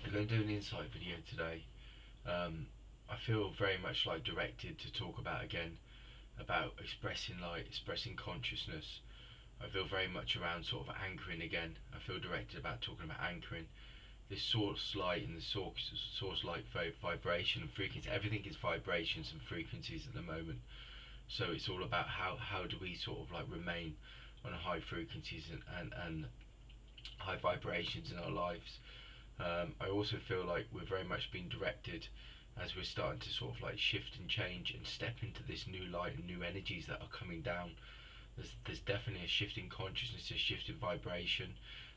I'm going to do an insight video today. I feel very much like directed to talk about again about expressing light, expressing consciousness. I feel very much around sort of anchoring again. I feel directed about talking about anchoring. This source light and the source light vibration and frequency. Everything is vibrations and frequencies at the moment. So it's all about how do we sort of like remain on high frequencies and high vibrations in our lives. I also feel like we're very much being directed as we're starting to sort of like shift and change and step into this new light and new energies that are coming down. There's definitely a shift in consciousness, a shift in vibration,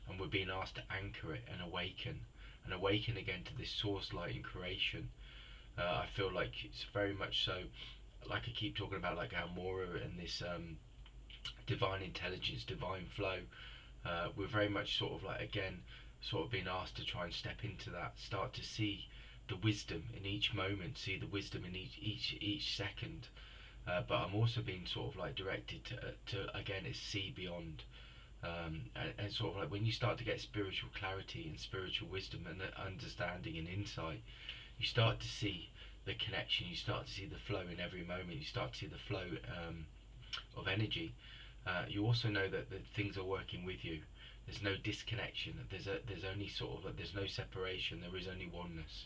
and we're being asked to anchor it and awaken again to this source light in creation. I feel like it's very much so, like I keep talking about, like Almora and this divine intelligence, divine flow. We're very much sort of like again sort of being asked to try and step into that, start to see the wisdom in each moment, see the wisdom in each second. But I'm also being sort of like directed to again is see beyond. And sort of like when you start to get spiritual clarity and spiritual wisdom and understanding and insight, you start to see the connection, you start to see the flow in every moment, you start to see the flow of energy. You also know that things are working with you. There's no disconnection. There's only sort of there's no separation. There is only oneness.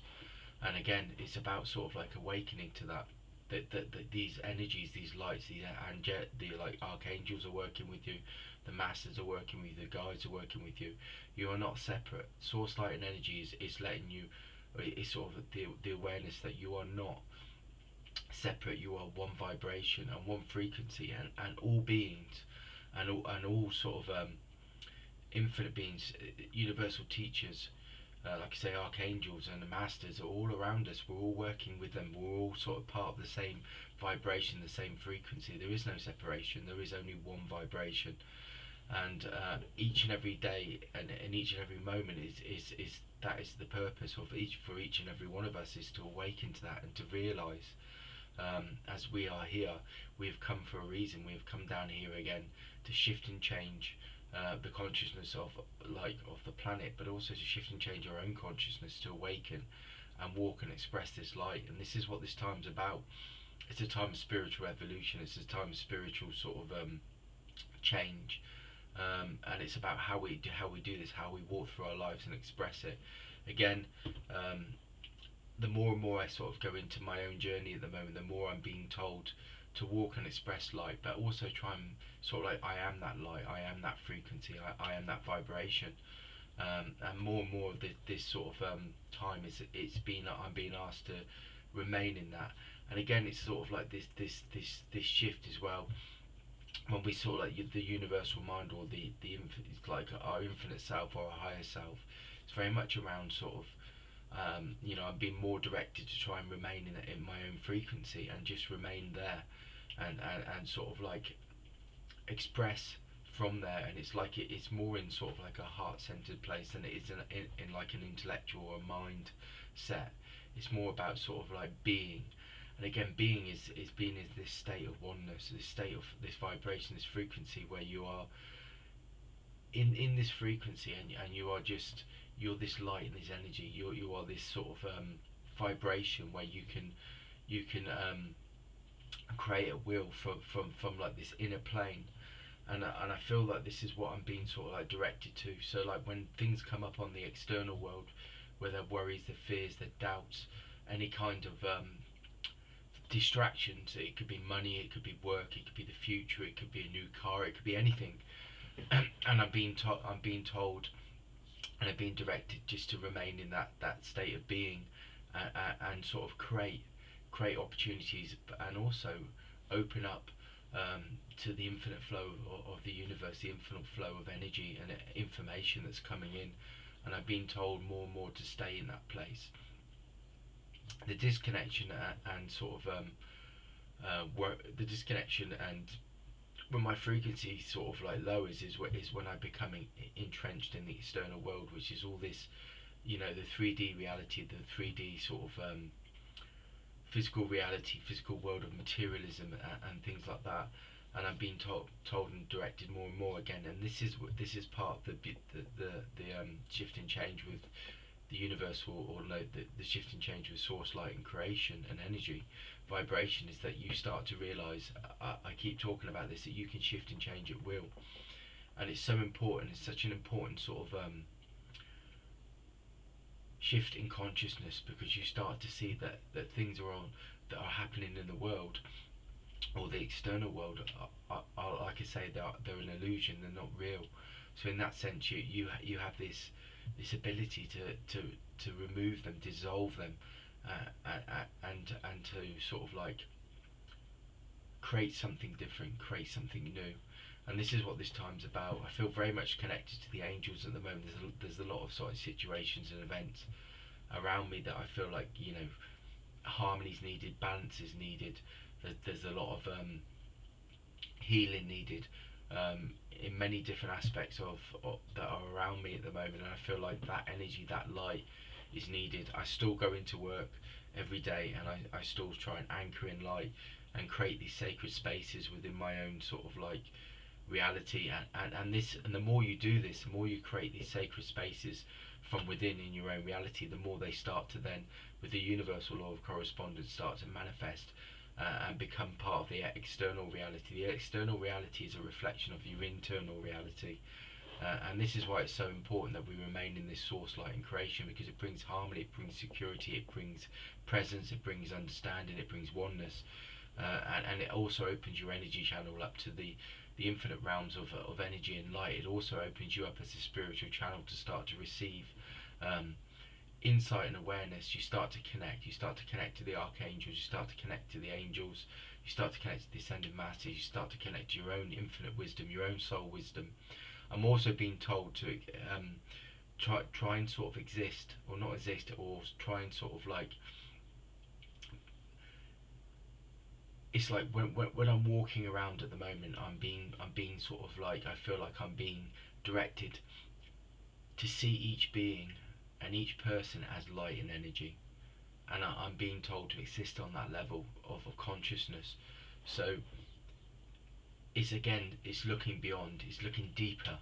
And again, it's about sort of like awakening to that. That these energies, these lights, the like archangels are working with you, the masters are working with you, the guides are working with you. You are not separate. Source light and energy is letting you. It's sort of the awareness that you are not separate. You are one vibration and one frequency, and all beings and all sort of infinite beings, universal teachers, like I say, archangels and the masters are all around us. We're all working with them. We're all sort of part of the same vibration, the same frequency. There is no separation. There is only one vibration. And each and every day and each and every moment is that is the purpose of each for each and every one of us, is to awaken to that and to realise, as we are here, we have come for a reason. We have come down here again to shift and change the consciousness of the planet, but also to shift and change our own consciousness, to awaken and walk and express this light. And this is what this time's about. It's a time of spiritual evolution. It's a time of spiritual sort of change, and it's about how we do this, how we walk through our lives and express it. Again, the more and more I sort of go into my own journey at the moment, the more I'm being told to walk and express light, but also try and sort of like I am that light, I am that frequency, I am that vibration. And more of this sort of time is I'm being asked to remain in that. And again, it's sort of like this shift as well. When we sort of like the universal mind, or it's like our infinite self or our higher self, it's very much around sort of I'm being more directed to try and remain in my own frequency and just remain there, and sort of like express from there. And it's like it's more in sort of like a heart-centered place than it is in like an intellectual or mind set. It's more about sort of like being. And again, being is being in this state of oneness, this state of this vibration, this frequency, where you are in this frequency, and you are just, you're this light and this energy. You are this sort of vibration where you can create a will from like this inner plane. And I feel like this is what I'm being sort of like directed to. So like when things come up on the external world, where there are worries, the fears, the doubts, any kind of distractions, it could be money, it could be work, it could be the future, it could be a new car, it could be anything. And I'm being told and I'm being directed just to remain in that state of being, and sort of create opportunities, and also open up to the infinite flow of the universe, the infinite flow of energy and information that's coming in. And I'm being told more and more to stay in that place. The disconnection and sort of the disconnection, and when my frequency sort of like lowers, is when I become entrenched in the external world, which is all this, the 3D reality, the 3D sort of physical reality, physical world of materialism and things like that. And I'm being told and directed more and more again. And this is part of the shift and change the universal, or no, the shift and change with source light and creation and energy vibration, is that you start to realize, I keep talking about this, that you can shift and change at will. And it's so important, it's such an important sort of shift in consciousness, because you start to see that things are on, that are happening in the world, or the external world, are like I say, they're an illusion, they're not real. So in that sense, you have this ability to remove them, dissolve them, and to sort of like create something different, create something new. And this is what this time's about. I feel very much connected to the angels at the moment. There's a lot of sort of situations and events around me that I feel like, harmony's needed, balance is needed. There's a lot of healing needed, in many different aspects of that are around me at the moment, and I feel like that energy, that light, is needed. I still go into work every day, and I still try and anchor in light and create these sacred spaces within my own sort of like reality, and the more you do this, the more you create these sacred spaces from within in your own reality, the more they start to then, with the universal law of correspondence, start to manifest, and become part of the external reality. The external reality is a reflection of your internal reality, and this is why it's so important that we remain in this source light and creation, because it brings harmony, it brings security, it brings presence, it brings understanding, it brings oneness, and it also opens your energy channel up to the infinite realms of energy and light. It also opens you up as a spiritual channel to start to receive insight and awareness. You start to connect to the archangels, you start to connect to the angels, you start to connect to the ascended masters, you start to connect to your own infinite wisdom, your own soul wisdom. I'm also being told to try and sort of exist, or not exist, or try and sort of like, it's like when I'm walking around at the moment, I'm being sort of like, I feel like I'm being directed to see each being and each person as light and energy, and I'm being told to exist on that level of consciousness. So it's looking beyond, it's looking deeper.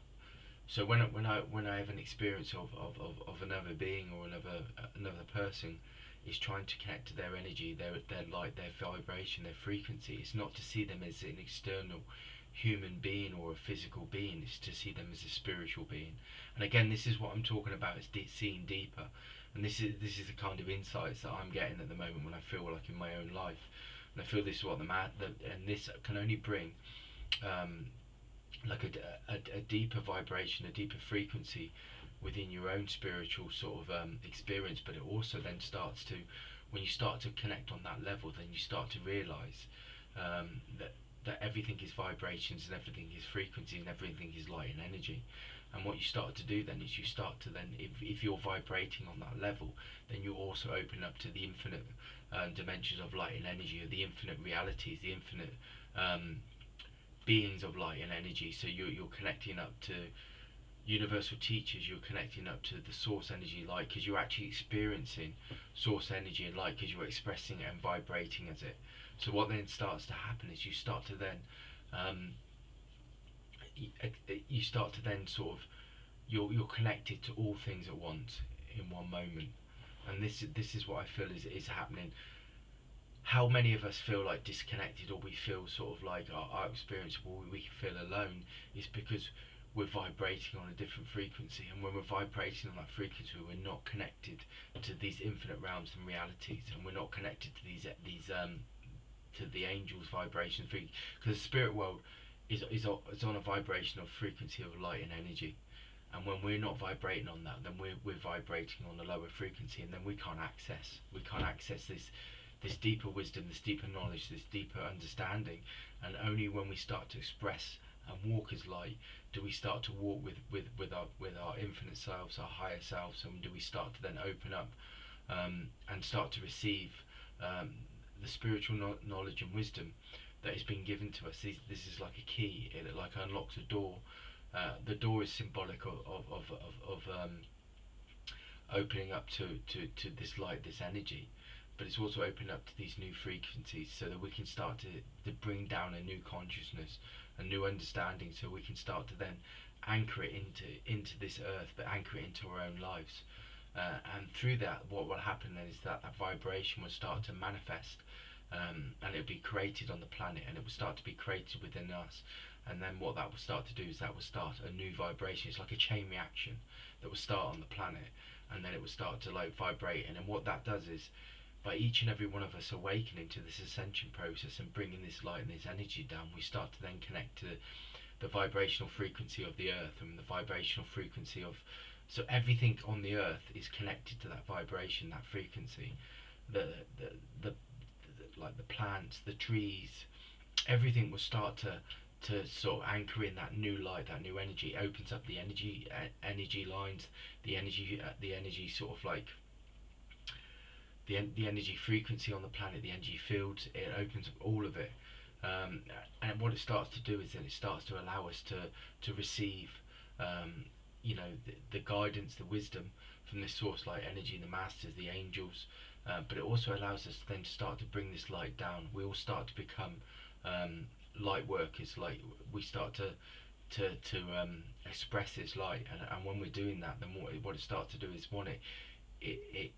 So when I have an experience of another being, or another person, is trying to connect to their energy, their light, their vibration, their frequency. It's not to see them as an external human being or a physical being. It's to see them as a spiritual being. And again, this is what I'm talking about, is seeing deeper. And this is the kind of insights that I'm getting at the moment when I feel like in my own life. And I feel this is what and this can only bring like a deeper vibration, a deeper frequency within your own spiritual sort of experience. But it also then starts to, when you start to connect on that level, then you start to realize that everything is vibrations, and everything is frequency, and everything is light and energy. And what you start to do then is you start to then, if you're vibrating on that level, then you also open up to the infinite dimensions of light and energy, or the infinite realities, the infinite beings of light and energy. So you're connecting up to universal teachers, you're connecting up to the source energy light, because you're actually experiencing source energy and light, because you're expressing it and vibrating as it. So what then starts to happen is you start to then sort of, you're connected to all things at once in one moment. And this is what I feel is happening. How many of us feel like disconnected, or we feel sort of like our experience, or we feel alone, is because we're vibrating on a different frequency. And when we're vibrating on that frequency, we're not connected to these infinite realms and realities, and we're not connected to these to the angels' vibration frequency, because the spirit world is on a vibration of frequency of light and energy. And when we're not vibrating on that, then we're vibrating on a lower frequency, and then we can't access this deeper wisdom, this deeper knowledge, this deeper understanding. And only when we start to express and walk as light do we start to walk with our infinite selves, our higher selves, and do we start to then open up and start to receive the spiritual knowledge and wisdom that has been given to us. This is like a key, it like unlocks a door. The door is symbolic of opening up to this light, this energy, but it's also opening up to these new frequencies, so that we can start to bring down a new consciousness, a new understanding, so we can start to then anchor it into this earth, but anchor it into our own lives. And through that, what will happen then is that that vibration will start to manifest, and it'll be created on the planet, and it will start to be created within us. And then what that will start to do is that will start a new vibration. It's like a chain reaction that will start on the planet, and then it will start to like vibrate. And then what that does is, by each and every one of us awakening to this ascension process and bringing this light and this energy down, we start to then connect to the vibrational frequency of the earth and the vibrational frequency of, so everything on the earth is connected to that vibration, that frequency. the the, the, like the plants, the trees, everything will start to sort of anchor in that new light, that new energy. It opens up the energy lines, the energy sort of like the energy frequency on the planet, the energy fields. It opens up all of it, and what it starts to do is that it starts to allow us to receive, the guidance, the wisdom from this source light energy, the masters, the angels. But it also allows us to then start to bring this light down. We all start to become light workers. Like we start to express this light, and when we're doing that, then what it starts to do is, one, it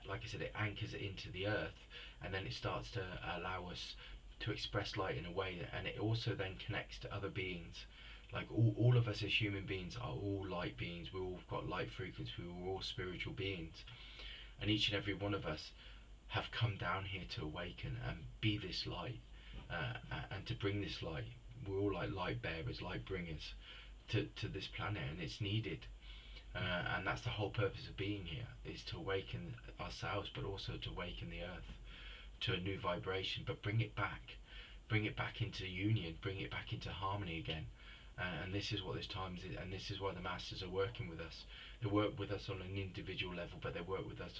like I said, it anchors it into the earth, and then it starts to allow us to express light in a way and it also then connects to other beings. Like all of us as human beings are all light beings. We've all got light frequency. We're all spiritual beings, and each and every one of us have come down here to awaken and be this light, and to bring this light. We're all like light bearers, light bringers to this planet, and it's needed. And that's the whole purpose of being here, is to awaken ourselves, but also to awaken the earth to a new vibration, but bring it back into union, bring it back into harmony again. And this is what this time is, and this is why the masters are working with us. They work with us on an individual level, but they work with us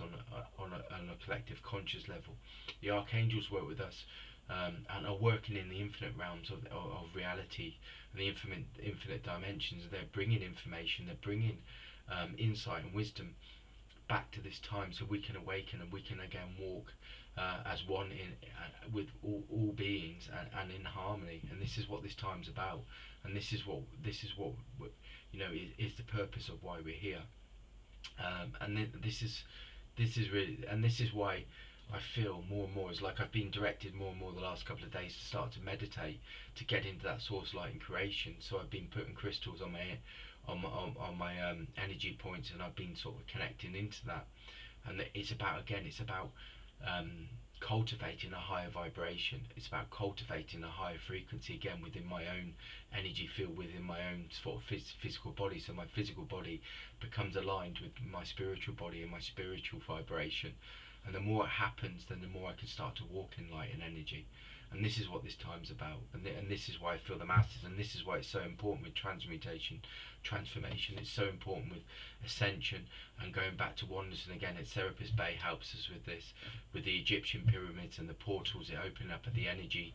on a collective conscious level. The archangels work with us, and are working in the infinite realms of reality, and the infinite dimensions. They're bringing information, they're bringing insight and wisdom back to this time, so we can awaken and we can again walk as one with all beings, and in harmony. And this is what this time's about, and this is what is the purpose of why we're here. And this is really, and this is why I feel more and more, is like I've been directed more and more the last couple of days to start to meditate, to get into that source light and creation. So I've been putting crystals on my energy points, and I've been sort of connecting into that. And it's about cultivating a higher vibration. It's about cultivating a higher frequency again within my own energy field, within my own sort of physical body. So my physical body becomes aligned with my spiritual body and my spiritual vibration. And the more it happens, then the more I can start to walk in light and energy. And this is what this time's about, and this is why I feel the masters, and this is why it's so important with transmutation, transformation. It's so important with ascension and going back to oneness. And again, Serapis Bay helps us with this, with the Egyptian pyramids and the portals. It opened up at the energy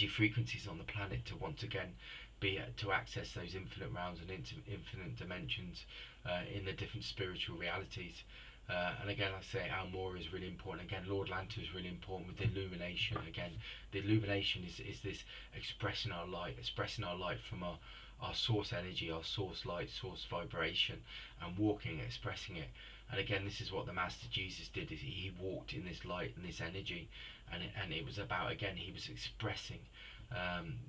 frequencies on the planet to once again to access those infinite realms and infinite dimensions in the different spiritual realities. And again, I say Almora is really important. Again, Lord Lanta is really important with the illumination. Again, the illumination is this expressing our light from our source energy, our source light, source vibration, and walking, expressing it. And again, this is what the Master Jesus did, is he walked in this light and this energy, and it was about, again, he was expressing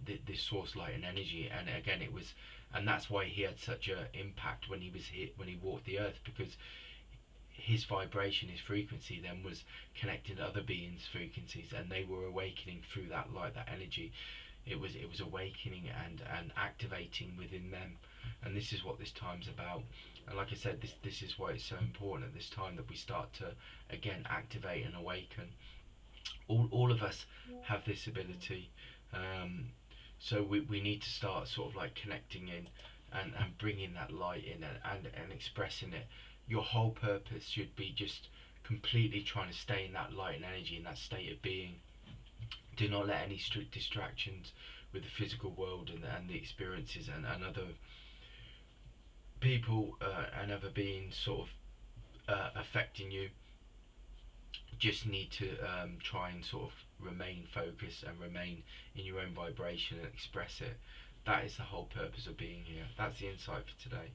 this source light and energy. And again, and that's why he had such an impact when he walked the earth, because his vibration, his frequency then was connecting to other beings' frequencies, and they were awakening through that light, that energy. It was awakening and activating within them. And this is what this time's about. And like I said, this is why it's so important at this time that we start to again activate and awaken. All of us have this ability, so we need to start sort of like connecting in and bringing that light in and expressing it. Your whole purpose should be just completely trying to stay in that light and energy, in that state of being. Do not let any distractions with the physical world and the experiences and other people and other beings sort of affecting you. Just need to try and sort of remain focused and remain in your own vibration and express it. That is the whole purpose of being here. That's the insight for today.